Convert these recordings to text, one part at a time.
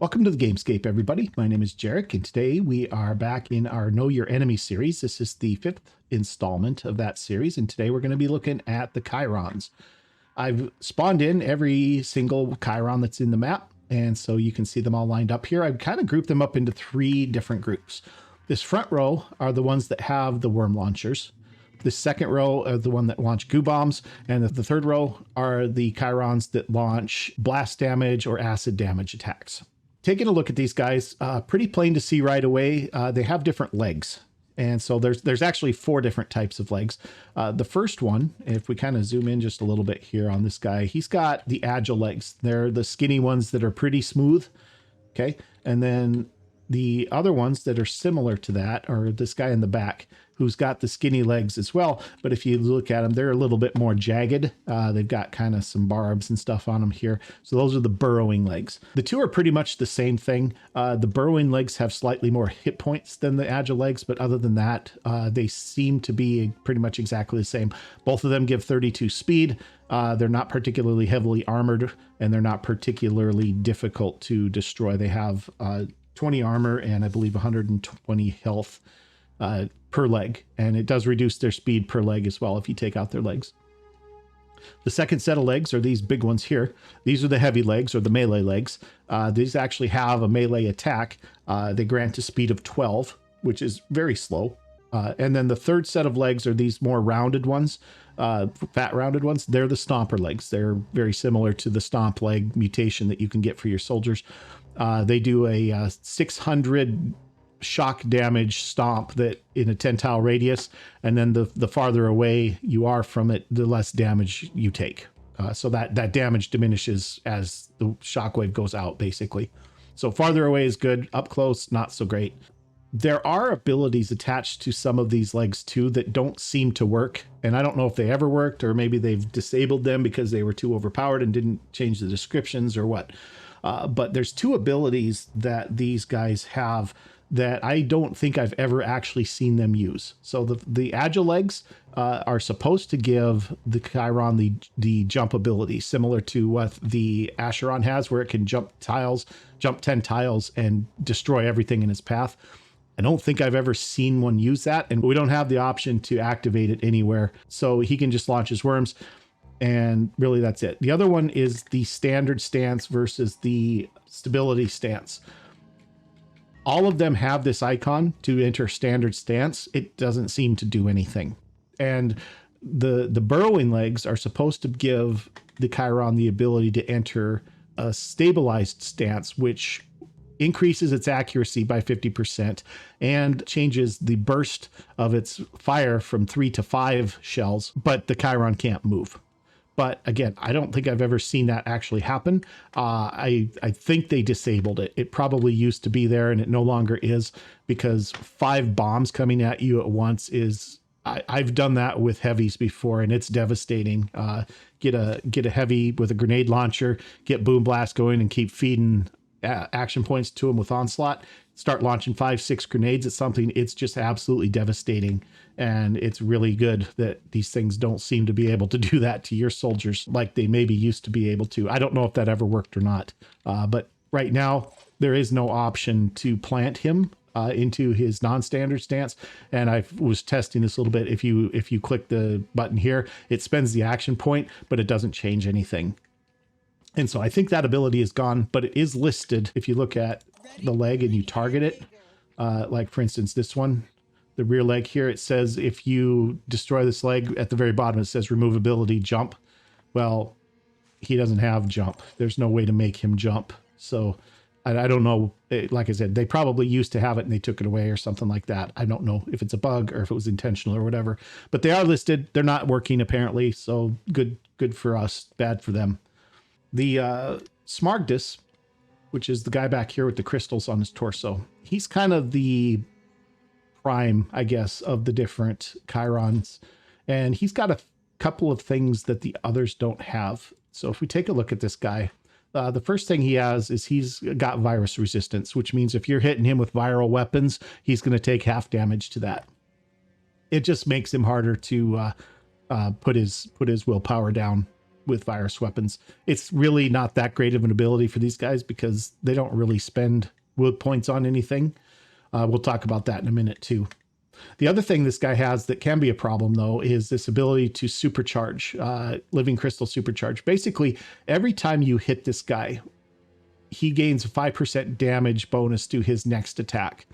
Welcome to the Gamescape, everybody. My name is Jeric, and today we are back in our Know Your Enemy series. This is the 5th installment of that series, and today we're going to be looking at the Chirons. I've spawned in every single Chiron that's in the map, and so you can see them all lined up here. I've kind of grouped them up into 3 different groups. This front row are the ones that have the worm launchers. The second row are the one that launch goo bombs, and the third row are the Chirons that launch blast damage or acid damage attacks. Taking a look at these guys, pretty plain to see right away. They have different legs. And so there's actually 4 different types of legs. The first one, if we kind of zoom in just a little bit here on this guy, he's got the agile legs. They're the skinny ones that are pretty smooth. Okay. And then the other ones that are similar to that are this guy in the back, who's got the skinny legs as well. But if you look at them, they're a little bit more jagged. They've got kind of some barbs and stuff on them here. So those are the burrowing legs. The 2 are pretty much the same thing. The burrowing legs have slightly more hit points than the agile legs, but other than that, they seem to be pretty much exactly the same. Both of them give 32 speed. They're not particularly heavily armored, and they're not particularly difficult to destroy. They have 20 armor and I believe 120 health per leg, and it does reduce their speed per leg as well if you take out their legs. The second set of legs are these big ones here. These are the heavy legs, or the melee legs. These actually have a melee attack. They grant a speed of 12, which is very slow. And then the third set of legs are these more rounded ones, fat rounded ones. They're the stomper legs. They're very similar to the stomp leg mutation that you can get for your soldiers. They do a 600 shock damage stomp that in a 10 tile radius, and then the farther away you are from it, the less damage you take. So that damage diminishes as the shockwave goes out, basically. So farther away is good, up close, not so great. There are abilities attached to some of these legs too that don't seem to work, and I don't know if they ever worked, or maybe they've disabled them because they were too overpowered and didn't change the descriptions or what. But there's 2 abilities that these guys have that I don't think I've ever actually seen them use. So the agile legs are supposed to give the Chiron the jump ability, similar to what the Chiron has, where it can jump 10 tiles and destroy everything in its path. I don't think I've ever seen one use that, and we don't have the option to activate it anywhere. So he can just launch his worms, and really that's it. The other one is the standard stance versus the stability stance. All of them have this icon to enter standard stance. It doesn't seem to do anything. And the burrowing legs are supposed to give the Chiron the ability to enter a stabilized stance, which increases its accuracy by 50% and changes the burst of its fire from 3 to 5 shells, but the Chiron can't move. But again, I don't think I've ever seen that actually happen. I think they disabled it. It probably used to be there and it no longer is, because 5 bombs coming at you at once is, I've done that with heavies before, and it's devastating. Get a heavy with a grenade launcher, get boom blast going, and keep feeding action points to them with onslaught. Start launching 5-6 grenades at something. It's just absolutely devastating. And it's really good that these things don't seem to be able to do that to your soldiers like they maybe used to be able to. I don't know if that ever worked or not. But right now, there is no option to plant him into his non-standard stance. And I was testing this a little bit. If you click the button here, it spends the action point, but it doesn't change anything. And so I think that ability is gone, but it is listed. If you look at the leg and you target it, like for instance, this one, the rear leg here, it says if you destroy this leg, at the very bottom, it says remove ability jump. Well, he doesn't have jump. There's no way to make him jump. So I don't know. Like I said, they probably used to have it and they took it away or something like that. I don't know if it's a bug or if it was intentional or whatever, but they are listed. They're not working apparently. So good for us, bad for them. The Smaragdus, which is the guy back here with the crystals on his torso, he's kind of the prime, I guess, of the different Chirons. And he's got a couple of things that the others don't have. So if we take a look at this guy, the first thing he has is he's got virus resistance, which means if you're hitting him with viral weapons, he's going to take half damage to that. It just makes him harder to put his willpower down. with virus weapons. It's really not that great of an ability for these guys because they don't really spend wood points on anything. We'll talk about that in a minute too. The other thing this guy has that can be a problem, though, is this ability to supercharge, living crystal supercharge. Basically, every time you hit this guy, he gains a 5% damage bonus to his next attack.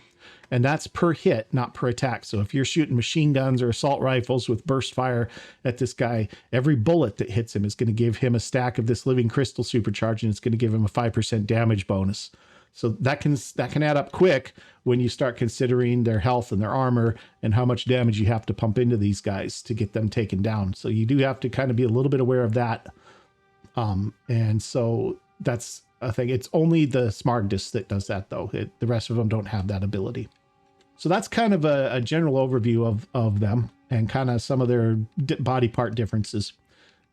And that's per hit, not per attack. So if you're shooting machine guns or assault rifles with burst fire at this guy, every bullet that hits him is going to give him a stack of this living crystal supercharge, and it's going to give him a 5% damage bonus. So that can add up quick when you start considering their health and their armor and how much damage you have to pump into these guys to get them taken down. So you do have to kind of be a little bit aware of that. And so that's a thing. It's only the Smaragdus that does that, though. The rest of them don't have that ability. So that's kind of a general overview of them and kind of some of their body part differences.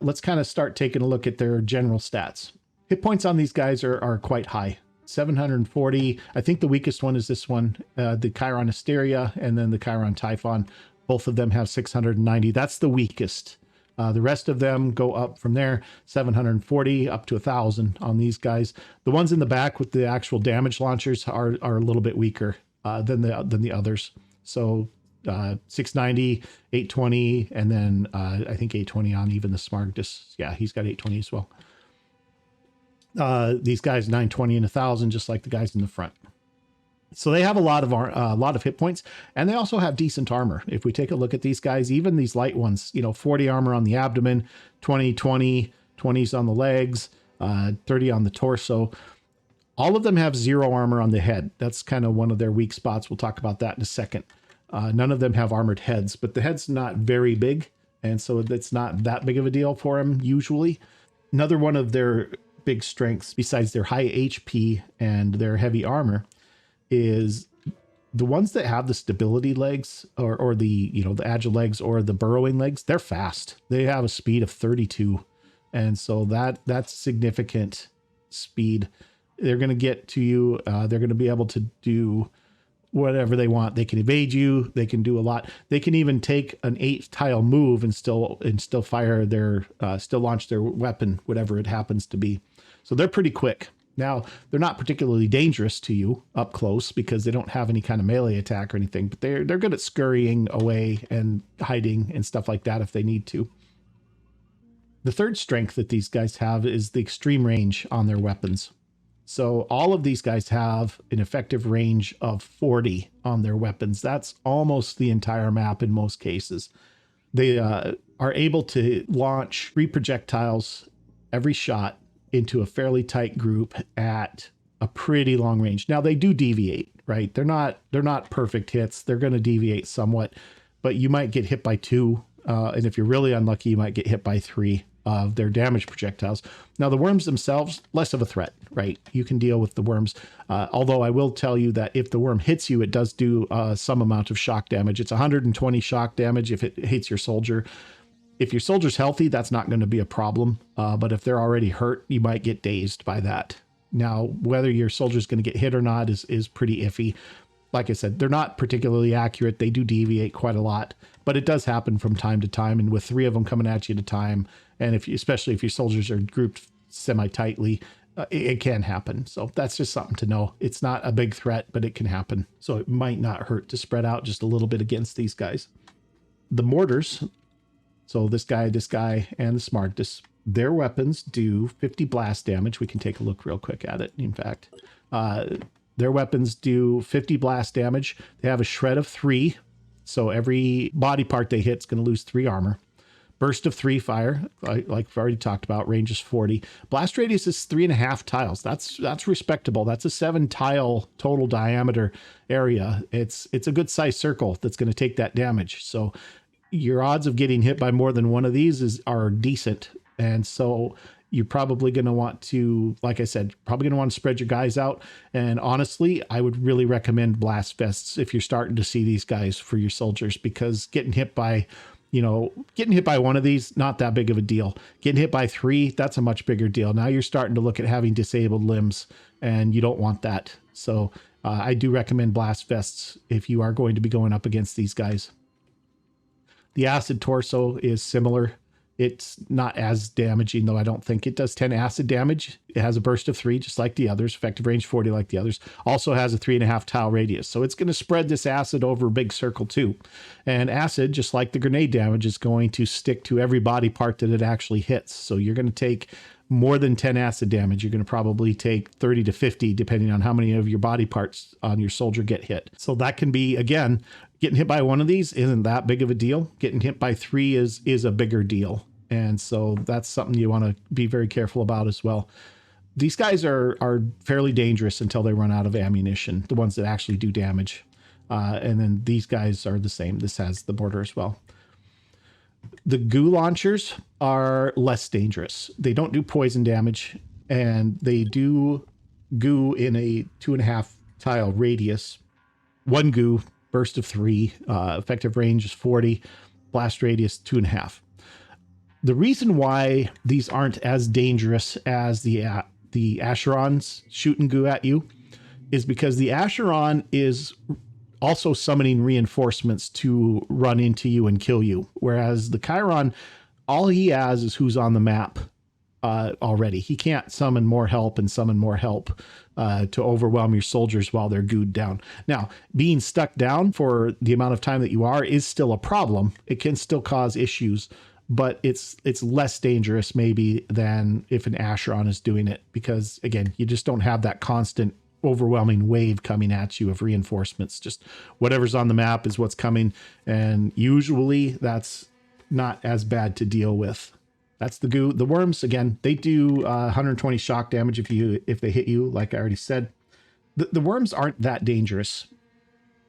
Let's kind of start taking a look at their general stats. Hit points on these guys are quite high. 740. I think the weakest one is this one, the Chiron Asteria, and then the Chiron Typhon. Both of them have 690. That's the weakest. The rest of them go up from there, 740 up to 1,000 on these guys. The ones in the back with the actual damage launchers are a little bit weaker than the others. So 690, 820, and then I think 820 on even the Smaragdus. Yeah, he's got 820 as well. These guys 920 and 1,000, just like the guys in the front. So they have a lot of hit points, and they also have decent armor. If we take a look at these guys, even these light ones, 40 armor on the abdomen, 20s on the legs, 30 on the torso. All of them have 0 armor on the head. That's kind of one of their weak spots. We'll talk about that in a second. None of them have armored heads, but the head's not very big, and so it's not that big of a deal for them usually. Another one of their big strengths, besides their high HP and their heavy armor, is the ones that have the stability legs or the the agile legs or the burrowing legs. They're fast. They have a speed of 32, and so that's significant speed. They're going to get to you. They're going to be able to do whatever they want. They can evade you. They can do a lot. They can even take an 8-tile move and still fire their still launch their weapon, whatever it happens to be. So they're pretty quick. Now, they're not particularly dangerous to you up close because they don't have any kind of melee attack or anything, but they're good at scurrying away and hiding and stuff like that if they need to. The third strength that these guys have is the extreme range on their weapons. So all of these guys have an effective range of 40 on their weapons. That's almost the entire map in most cases. They are able to launch 3 projectiles every shot into a fairly tight group at a pretty long range. Now they do deviate, right? They're not perfect hits. They're going to deviate somewhat, but you might get hit by 2. And if you're really unlucky, you might get hit by 3 of their damage projectiles. Now the worms themselves, less of a threat, right? You can deal with the worms. Although I will tell you that if the worm hits you, it does do some amount of shock damage. It's 120 shock damage if it hits your soldier. If your soldier's healthy, that's not going to be a problem. But if they're already hurt, you might get dazed by that. Now, whether your soldier's going to get hit or not is pretty iffy. Like I said, they're not particularly accurate. They do deviate quite a lot, but it does happen from time to time. And with 3 of them coming at you at a time, and especially if your soldiers are grouped semi-tightly, it can happen. So that's just something to know. It's not a big threat, but it can happen. So it might not hurt to spread out just a little bit against these guys. The mortars, so this guy, and the Smaragdus, their weapons do 50 blast damage. We can take a look real quick at it, in fact. Their weapons do 50 blast damage. They have a shred of 3. So every body part they hit is going to lose 3 armor. Burst of 3 fire, like we've already talked about, range is 40. Blast radius is 3.5 tiles. That's respectable. That's a 7-tile total diameter area. It's a good size circle that's going to take that damage. So your odds of getting hit by more than one of these are decent. And so you're probably going to want to, like I said, probably going to want to spread your guys out. And honestly, I would really recommend blast vests if you're starting to see these guys for your soldiers, because getting hit by one of these, not that big of a deal. Getting hit by 3, that's a much bigger deal. Now you're starting to look at having disabled limbs, and you don't want that. So I do recommend blast vests if you are going to be going up against these guys. The acid torso is similar. It's not as damaging, though. I don't think it does 10 acid damage. It has a burst of 3, just like the others. Effective range 40, like the others. Also has a 3.5 tile radius. So it's going to spread this acid over a big circle too. And acid, just like the grenade damage, is going to stick to every body part that it actually hits. So you're going to take more than 10 acid damage. You're going to probably take 30 to 50, depending on how many of your body parts on your soldier get hit. So that can be, again, getting hit by one of these isn't that big of a deal. Getting hit by 3 is a bigger deal. And so that's something you want to be very careful about as well. These guys are fairly dangerous until they run out of ammunition, the ones that actually do damage. And then these guys are the same. This has the border as well. The goo launchers are less dangerous. They don't do poison damage, and they do goo in a 2.5 tile radius. 1 goo, burst of 3, effective range is 40, blast radius 2.5. The reason why these aren't as dangerous as the Chirons shooting goo at you is because the Chiron is also summoning reinforcements to run into you and kill you. Whereas the Chiron, all he has is who's on the map already. He can't summon more help to overwhelm your soldiers while they're gooed down. Now, being stuck down for the amount of time that you are is still a problem. It can still cause issues, but it's less dangerous maybe than if an Chiron is doing it, because again, you just don't have that constant overwhelming wave coming at you of reinforcements. Just whatever's on the map is what's coming, and usually that's not as bad to deal with. That's the goo. The worms, again, they do 120 shock damage if they hit you, like I already said. The worms aren't that dangerous.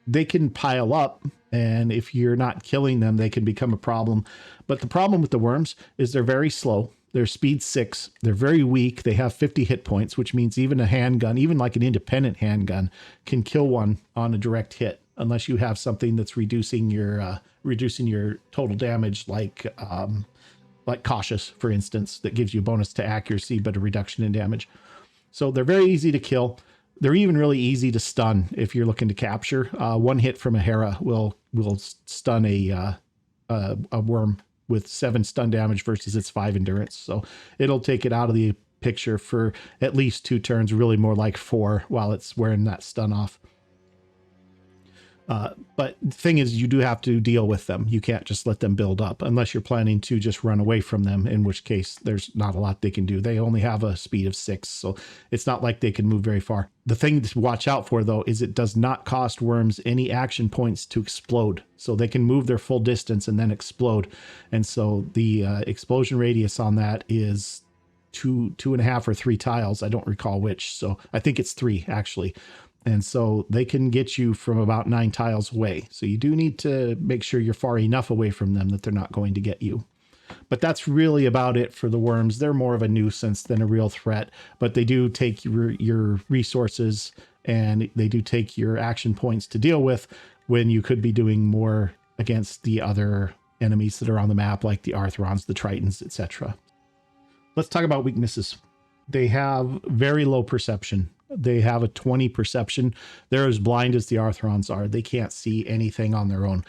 They can pile up, and if you're not killing them, they can become a problem. But the problem with the worms is they're very slow. They're speed 6. They're very weak. They have 50 hit points, which means even a handgun, even like an independent handgun, can kill one on a direct hit, unless you have something that's reducing your total damage, like cautious, for instance, that gives you a bonus to accuracy but a reduction in damage. So they're very easy to kill. They're even really easy to stun if you're looking to capture. 1 hit from a Hera will stun a worm with 7 stun damage versus its 5 endurance. So it'll take it out of the picture for at least 2 turns, really more like 4, while it's wearing that stun off. But the thing is, you do have to deal with them. You can't just let them build up unless you're planning to just run away from them, in which case there's not a lot they can do. They only have a speed of 6, so it's not like they can move very far. The thing to watch out for, though, is it does not cost worms any action points to explode. So they can move their full distance and then explode. And so the explosion radius on that is 2.5 or 3 tiles. I don't recall which. So I think it's 3, actually. And so they can get you from about 9 tiles away. So you do need to make sure you're far enough away from them that they're not going to get you. But that's really about it for the worms. They're more of a nuisance than a real threat, but they do take your resources, and they do take your action points to deal with when you could be doing more against the other enemies that are on the map, like the Arthrons, the Tritons, etc. Let's talk about weaknesses. They have very low perception. They have a 20 perception. They're as blind as the Arthrons are. They can't see anything on their own.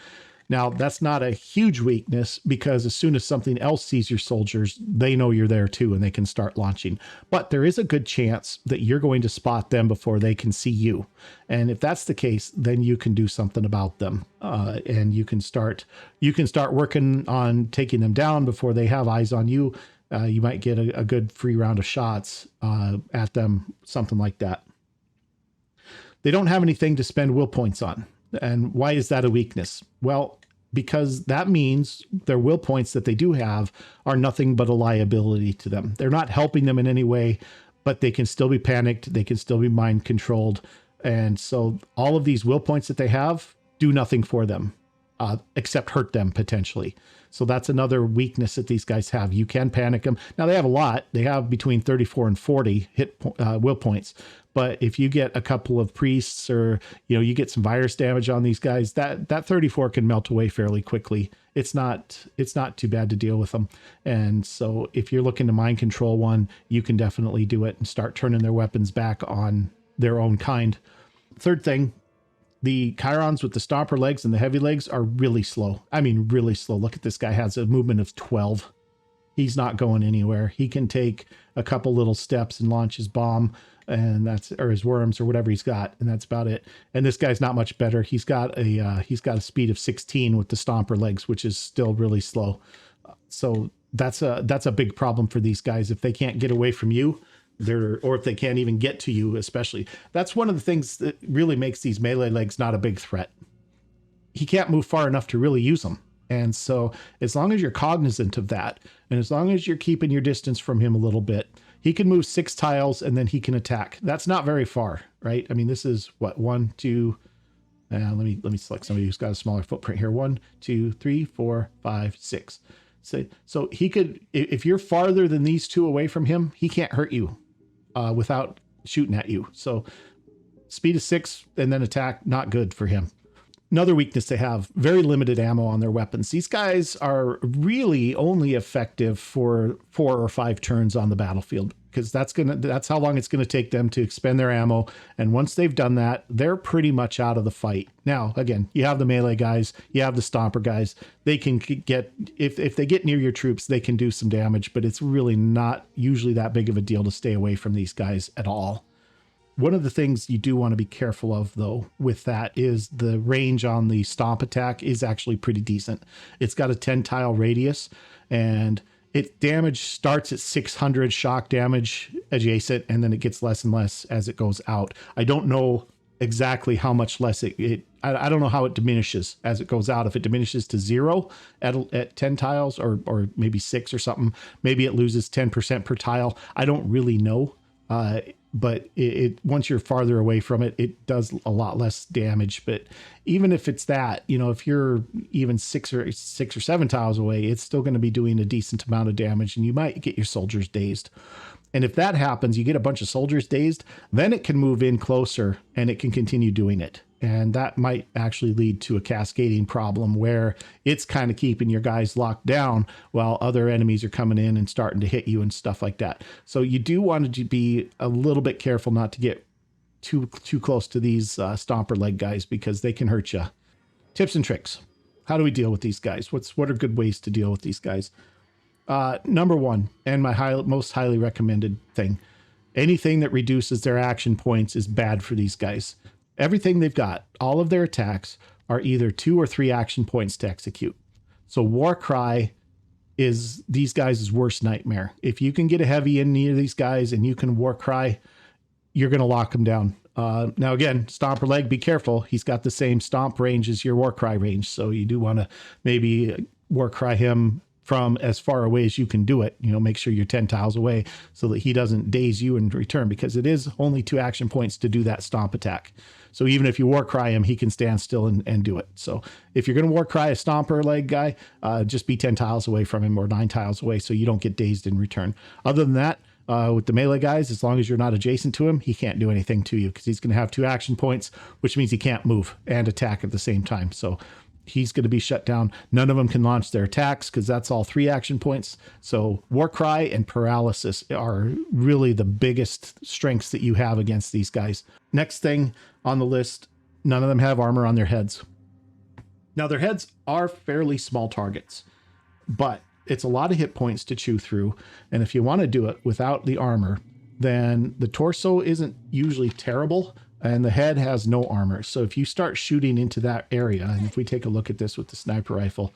Now, that's not a huge weakness, because as soon as something else sees your soldiers, they know you're there too, and they can start launching. But there is a good chance that you're going to spot them before they can see you. And if that's the case, then you can do something about them. And you can start working on taking them down before they have eyes on you. You might get a good free round of shots at them, something like that. They don't have anything to spend will points on. And why is that a weakness? Well, because that means their will points that they do have are nothing but a liability to them. They're not helping them in any way, but they can still be panicked. They can still be mind controlled. And so all of these will points that they have do nothing for them, except hurt them potentially. So that's another weakness that these guys have. You can panic them. Now, they have a lot. They have between 34 and 40 will points. But if you get a couple of priests, or you get some virus damage on these guys, that 34 can melt away fairly quickly. It's not too bad to deal with them. And so if you're looking to mind control one, you can definitely do it and start turning their weapons back on their own kind. Third thing, the Chirons with the stomper legs and the heavy legs are really slow. I mean, really slow. Look at this guy, has a movement of 12. he's not going anywhere. He can take a couple little steps and launch his bomb, and that's, or his worms or whatever he's got, and that's about it. And this guy's not much better. He's got a speed of 16 with the stomper legs, which is still really slow. So that's a big problem for these guys. If they can't get away from you, or if they can't even get to you, especially. That's one of the things that really makes these melee legs not a big threat. He can't move far enough to really use them. And so as long as you're cognizant of that, and as long as you're keeping your distance from him a little bit, he can move 6 tiles and then he can attack. That's not very far, right? I mean, this is what, 1, 2, let me select somebody who's got a smaller footprint here. 1, 2, 3, 4, 5, 6. So he could, if you're farther than these 2 away from him, he can't hurt you without shooting at you. So speed of 6 and then attack, not good for him. Another weakness they have, very limited ammo on their weapons. These guys are really only effective for 4 or 5 turns on the battlefield, because that's how long it's gonna take them to expend their ammo. And once they've done that, they're pretty much out of the fight. Now, again, you have the melee guys, you have the stomper guys. They can get, if they get near your troops, they can do some damage, but it's really not usually that big of a deal to stay away from these guys at all. One of the things you do want to be careful of, though, with that is the range on the stomp attack is actually pretty decent. It's got a 10 tile radius, and its damage starts at 600 shock damage adjacent, and then it gets less and less as it goes out. I don't know exactly how much less I don't know how it diminishes as it goes out. If it diminishes to 0 at 10 tiles or maybe 6 or something, maybe it loses 10% per tile. I don't really know. But once you're farther away from it, it does a lot less damage. But even if it's that, if you're even 6 or 7 tiles away, it's still going to be doing a decent amount of damage, and you might get your soldiers dazed. And if that happens, you get a bunch of soldiers dazed, then it can move in closer and it can continue doing it. And that might actually lead to a cascading problem where it's kind of keeping your guys locked down while other enemies are coming in and starting to hit you and stuff like that. So you do want to be a little bit careful not to get too close to these stomper leg guys, because they can hurt you. Tips and tricks. How do we deal with these guys? What are good ways to deal with these guys? Number 1, and my most highly recommended thing, anything that reduces their action points is bad for these guys. Everything they've got, all of their attacks are either 2 or 3 action points to execute. So War Cry is these guys' worst nightmare. If you can get a heavy in near these guys and you can War Cry, you're going to lock them down. Now again, Stomper Leg, be careful. He's got the same stomp range as your War Cry range. So you do want to maybe War Cry him from as far away as you can do it. Make sure you're 10 tiles away so that he doesn't daze you in return, because it is only 2 action points to do that stomp attack. So even if you War Cry him, he can stand still and do it. So if you're going to War Cry a stomper leg guy, just be 10 tiles away from him or 9 tiles away so you don't get dazed in return. Other than that, with the melee guys, as long as you're not adjacent to him, he can't do anything to you, because he's going to have 2 action points, which means he can't move and attack at the same time. So he's going to be shut down. None of them can launch their attacks, because that's all 3 action points. So War Cry and Paralysis are really the biggest strengths that you have against these guys. Next thing on the list, none of them have armor on their heads. Now, their heads are fairly small targets, but it's a lot of hit points to chew through. And if you want to do it without the armor, then the torso isn't usually terrible, and the head has no armor. So if you start shooting into that area, and if we take a look at this with the sniper rifle,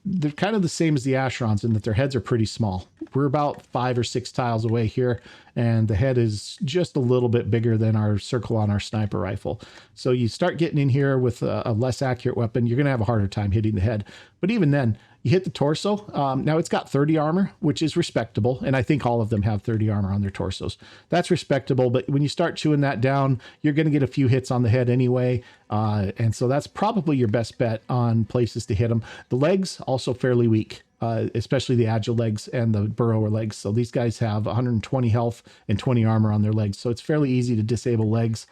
they're kind of the same as the Chirons in that their heads are pretty small. We're about 5 or 6 tiles away here, and the head is just a little bit bigger than our circle on our sniper rifle. So you start getting in here with a less accurate weapon, you're going to have a harder time hitting the head. But even then, you hit the torso. Now it's got 30 armor, which is respectable. And I think all of them have 30 armor on their torsos. That's respectable. But when you start chewing that down, you're going to get a few hits on the head anyway. And so that's probably your best bet on places to hit them. The legs also fairly weak, especially the agile legs and the burrower legs. So these guys have 120 health and 20 armor on their legs. So it's fairly easy to disable legs.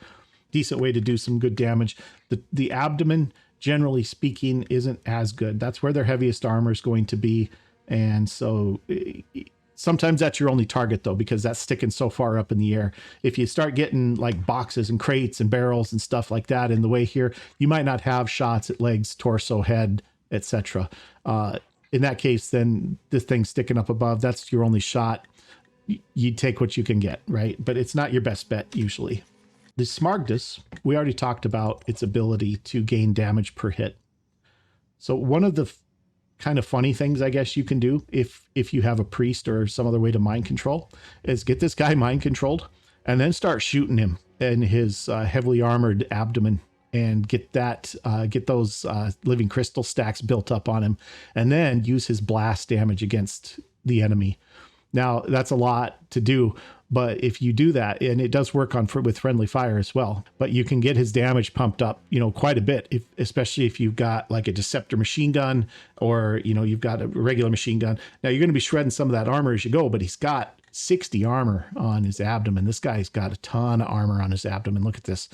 Decent way to do some good damage. The abdomen, generally speaking, isn't as good. That's where their heaviest armor is going to be. And so sometimes that's your only target, though, because that's sticking so far up in the air. If you start getting like boxes and crates and barrels and stuff like that in the way here, you might not have shots at legs, torso, head, etc. in that case, then this thing sticking up above, that's your only shot. You take what you can get, right? But it's not your best bet usually. The Smaragdus, we already talked about its ability to gain damage per hit. So one of the kind of funny things I guess you can do if you have a priest or some other way to mind control is get this guy mind controlled and then start shooting him in his heavily armored abdomen and get those living crystal stacks built up on him, and then use his blast damage against the enemy. Now that's a lot to do, but if you do that, and it does work with friendly fire as well, but you can get his damage pumped up, quite a bit, especially if you've got like a Deceptor machine gun or, you've got a regular machine gun. Now you're going to be shredding some of that armor as you go, but he's got 60 armor on his abdomen. This guy's got a ton of armor on his abdomen. Look at this.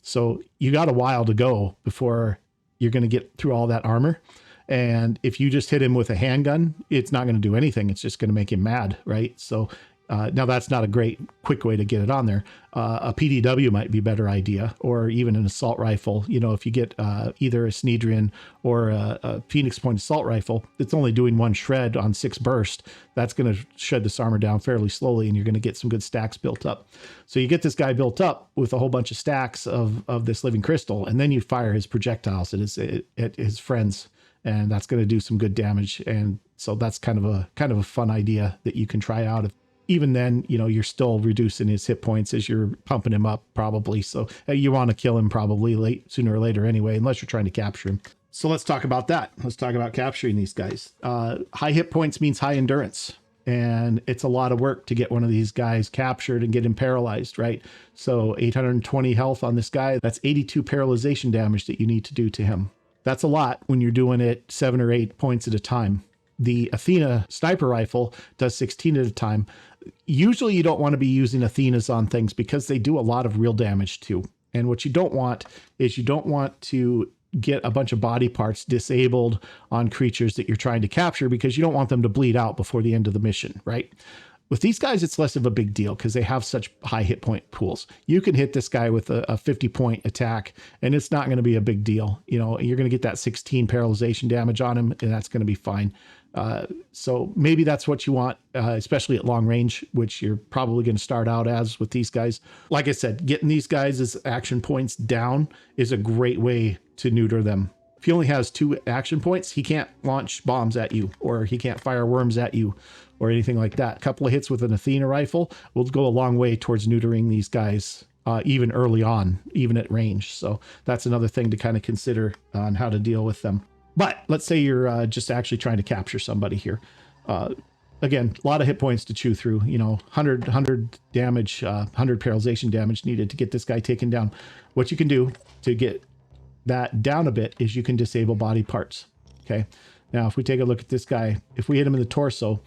So you got a while to go before you're going to get through all that armor. And if you just hit him with a handgun, it's not going to do anything. It's just going to make him mad, right? So now that's not a great quick way to get it on there. A PDW might be a better idea, or even an assault rifle. If you get either a Snedrian or a Phoenix Point assault rifle, it's only doing one shred on 6 burst. That's going to shred this armor down fairly slowly, and you're going to get some good stacks built up. So you get this guy built up with a whole bunch of stacks of this living crystal, and then you fire his projectiles at his friends, and that's going to do some good damage. And so that's kind of a fun idea that you can try out. Even then, you're still reducing his hit points as you're pumping him up, probably. So you want to kill him probably sooner or later anyway, unless you're trying to capture him. So let's talk about that. Let's talk about capturing these guys. High hit points means high endurance. And it's a lot of work to get one of these guys captured and get him paralyzed, right? So 820 health on this guy, that's 82 paralyzation damage that you need to do to him. That's a lot when you're doing it 7 or 8 points at a time. The Athena sniper rifle does 16 at a time. Usually you don't want to be using Athenas on things because they do a lot of real damage too. And what you don't want is you don't want to get a bunch of body parts disabled on creatures that you're trying to capture, because you don't want them to bleed out before the end of the mission, right? With these guys, it's less of a big deal because they have such high hit point pools. You can hit this guy with a 50 point attack and it's not going to be a big deal. You're going to get that 16 paralyzation damage on him, and that's going to be fine. So maybe that's what you want, especially at long range, which you're probably going to start out as with these guys. Like I said, getting these guys' as action points down is a great way to neuter them. If he only has 2 action points, he can't launch bombs at you, or he can't fire worms at you, or anything like that. A couple of hits with an Athena rifle will go a long way towards neutering these guys, even early on, even at range. So that's another thing to kind of consider on how to deal with them. But let's say you're just actually trying to capture somebody here. Again, a lot of hit points to chew through, 100 damage, 100 paralyzation damage needed to get this guy taken down. What you can do to get that down a bit is you can disable body parts. Okay. Now, if we take a look at this guy, if we hit him in the torso,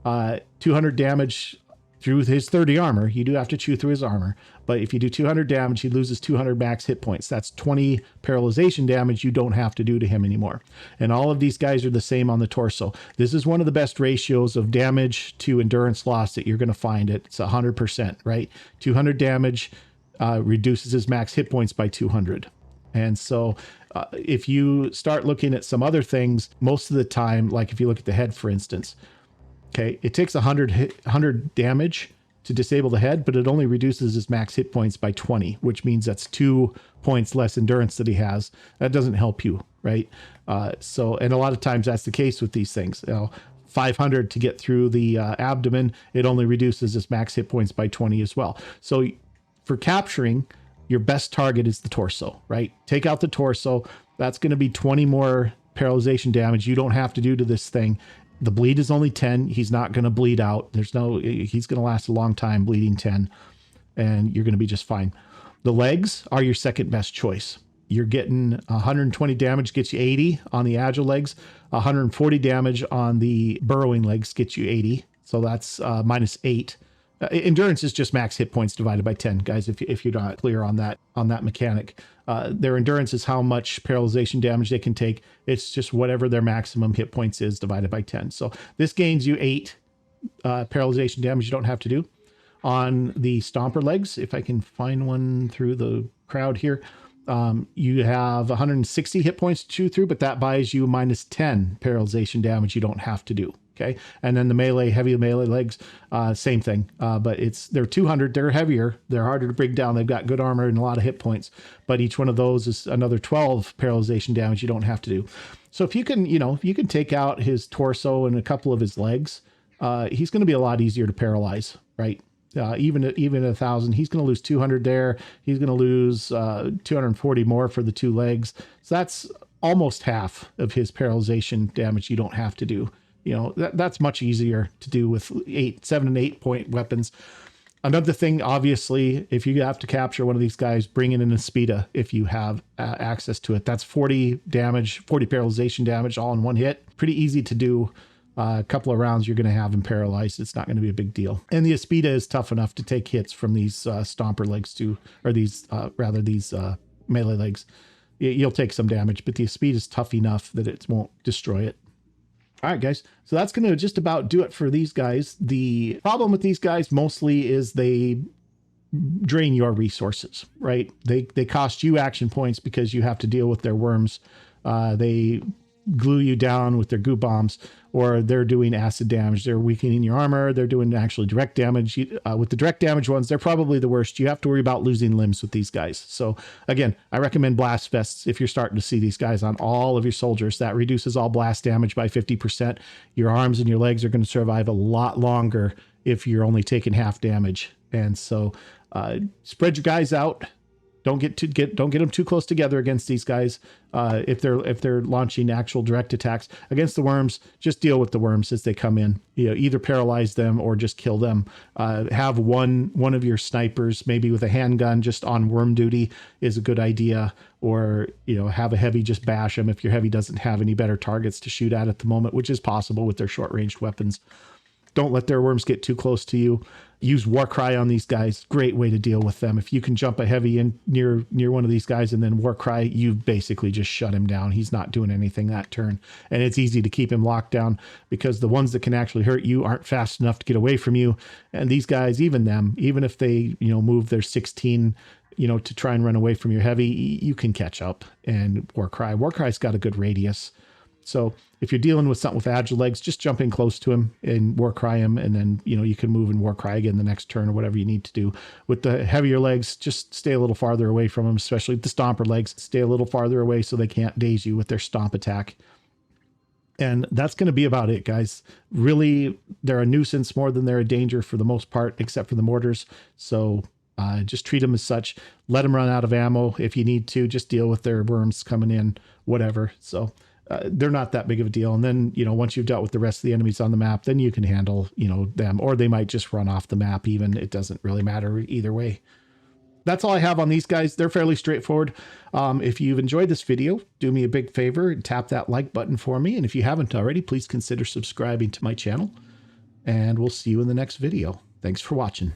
200 damage through his 30 armor. You do have to chew through his armor, but if you do 200 damage, he loses 200 max hit points. That's 20 paralyzation damage you don't have to do to him anymore. And all of these guys are the same on the torso. This is one of the best ratios of damage to endurance loss that you're going to find. It's 100%, right? 200 damage reduces his max hit points by 200. And so if you start looking at some other things, most of the time, like if you look at the head, for instance, okay, it takes 100 damage to disable the head, but it only reduces his max hit points by 20, which means that's 2 points less endurance that he has. That doesn't help you, right? And a lot of times that's the case with these things. 500 to get through the abdomen, it only reduces his max hit points by 20 as well. So for capturing, your best target is the torso, right? Take out the torso. That's going to be 20 more paralyzation damage you don't have to do to this thing. The bleed is only 10. He's not going to bleed out. He's going to last a long time bleeding 10, and you're going to be just fine. The legs are your second best choice. You're getting 120 damage gets you 80 on the agile legs. 140 damage on the burrowing legs gets you 80. So that's minus 8. Endurance is just max hit points divided by 10, guys, if you're not clear on that mechanic. Their endurance is how much paralyzation damage they can take. It's just whatever their maximum hit points is divided by 10. So this gains you 8 paralyzation damage you don't have to do. On the stomper legs, if I can find one through the crowd here, You have 160 hit points to chew through, but that buys you -10 paralyzation damage you don't have to do. Okay. And then the melee, heavy melee legs, same thing. But they're 200, they're heavier, they're harder to bring down. They've got good armor and a lot of hit points, but each one of those is another 12 paralyzation damage you don't have to do. So if you can, if you can take out his torso and a couple of his legs, he's going to be a lot easier to paralyze, right? Even at 1,000, he's going to lose 200 there. He's going to lose 240 more for the 2 legs. So that's almost half of his paralyzation damage you don't have to do. That's much easier to do with 7 and 8 point weapons. Another thing, obviously, if you have to capture one of these guys, bring in an Aspida if you have access to it. That's 40 damage, 40 paralyzation damage all in one hit. Pretty easy to do. A couple of rounds, you're going to have him paralyzed. It's not going to be a big deal. And the Aspida is tough enough to take hits from these stomper legs too, or these melee legs. You'll take some damage, but the Aspida is tough enough that it won't destroy it. All right, guys. So that's going to just about do it for these guys. The problem with these guys mostly is they drain your resources, right? They cost you action points because you have to deal with their worms. They glue you down with their goo bombs, or they're doing acid damage. They're weakening your armor. They're doing actually direct damage. With the direct damage ones, they're probably the worst. You have to worry about losing limbs with these guys. So again, I recommend blast vests if you're starting to see these guys on all of your soldiers. That reduces all blast damage by 50%. Your arms and your legs are going to survive a lot longer if you're only taking half damage. And so spread your guys out. Don't get them too close together against these guys. If they're launching actual direct attacks against the worms, just deal with the worms as they come in. Either paralyze them or just kill them. Have one of your snipers, maybe with a handgun, just on worm duty is a good idea. Or have a heavy just bash them if your heavy doesn't have any better targets to shoot at the moment, which is possible with their short-ranged weapons. Don't let their worms get too close to you. Use Warcry on these guys. Great way to deal with them. If you can jump a heavy in near one of these guys and then Warcry, you've basically just shut him down. He's not doing anything that turn. And it's easy to keep him locked down because the ones that can actually hurt you aren't fast enough to get away from you. And these guys, even if they, move their 16, to try and run away from your heavy, you can catch up. And Warcry's got a good radius. So if you're dealing with something with agile legs, just jump in close to him and Warcry him, and then you can move and Warcry again the next turn or whatever you need to do. With the heavier legs, just stay a little farther away from them, especially the stomper legs. Stay a little farther away so they can't daze you with their stomp attack. And that's going to be about it, guys. Really, they're a nuisance more than they're a danger for the most part, except for the mortars. So just treat them as such. Let them run out of ammo if you need to. Just deal with their worms coming in, whatever. So they're not that big of a deal. And then, once you've dealt with the rest of the enemies on the map, then you can handle, them, or they might just run off the map even. It doesn't really matter either way. That's all I have on these guys. They're fairly straightforward. If you've enjoyed this video, do me a big favor and tap that like button for me. And if you haven't already, please consider subscribing to my channel, and we'll see you in the next video. Thanks for watching.